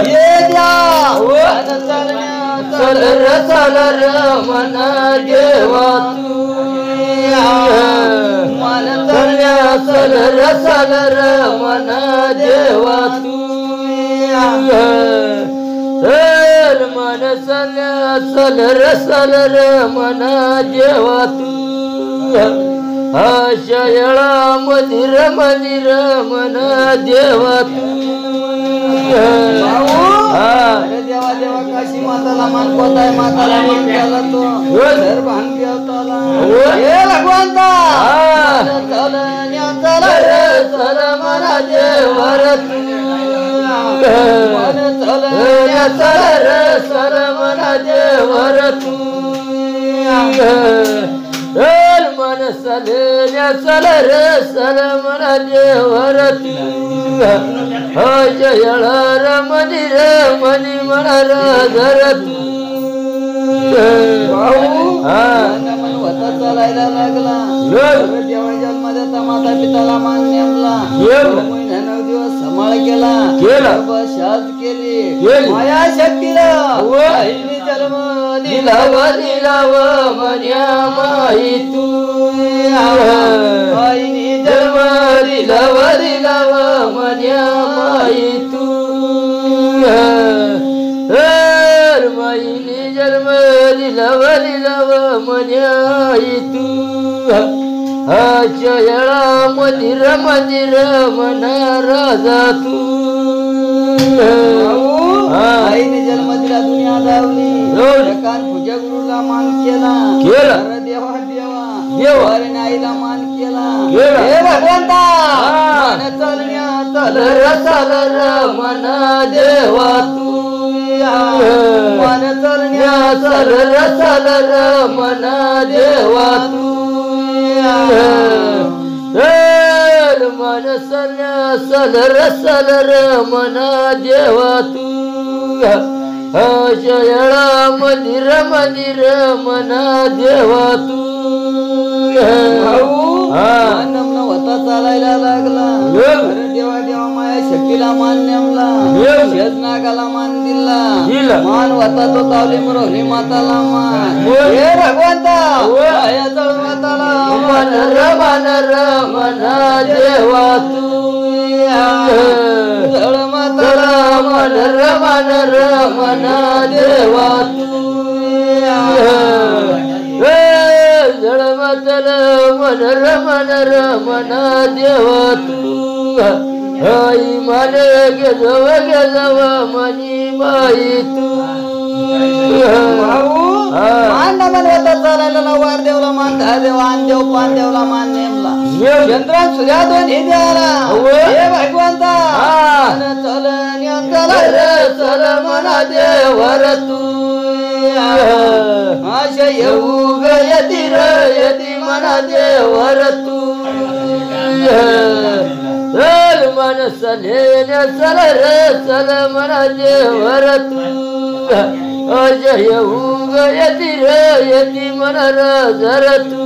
ये द्या चल र मना देवा तू मन चलण्या चल र मना देवा तू मन चलण्या चल र मना देवा तू शयळा मंदिर मंदिर मना देवा तू देवा देवा काशी माताला मान कोताय माताला मान केला तो घर भान केवताला हे भगवंता चल मना देवर तू चल मना देवर तू मन चल मना देवर तू जयळ मंदिर मनी मना धर तू होता चालायला लागला देवा जन्माचा माता पिताला मान नेमला 9 दिवस सांभाळ केला शाज केली माया शक्तीला आईने जन्म दिलाव मन्या माई तू आईने जन्म दिलाव मन्या माई तू माईने जन्म दिलाव मन्याई तू चयळा मंदिर मना राजा तू आईने जन्म दिला दुनिया लावली कान पूजा गुरुला मान केला देवा देवाने आईला मान केला हे भगवंता मन चलण्या चल मना देवा तू मन चलण्या चल मना देवा तू मन चलण्या चल मना देवा तू शयळा मंदिर मना देवा तू होता चालायला लागला देवा देवा माया शक्तीला मान नेमला नागाला मान दिला मान होता तो तावली मरोली माताला मान हे भगवंता माताला मना देवा तू माताला मना देवा तू जळमतल मनर मना देवा तू आई मन गेजव मनी बाई तू मान होता चालायला वार देवला मान दहा देवा आन देव पान देवला मान नेमला चंद्र सूर्या दोन्ही द्याला हे भगवंता चल मना देवर तू आशा येऊ यती मना देवर तू मन चल मना देवर तू अजय येऊ यती मना धर तू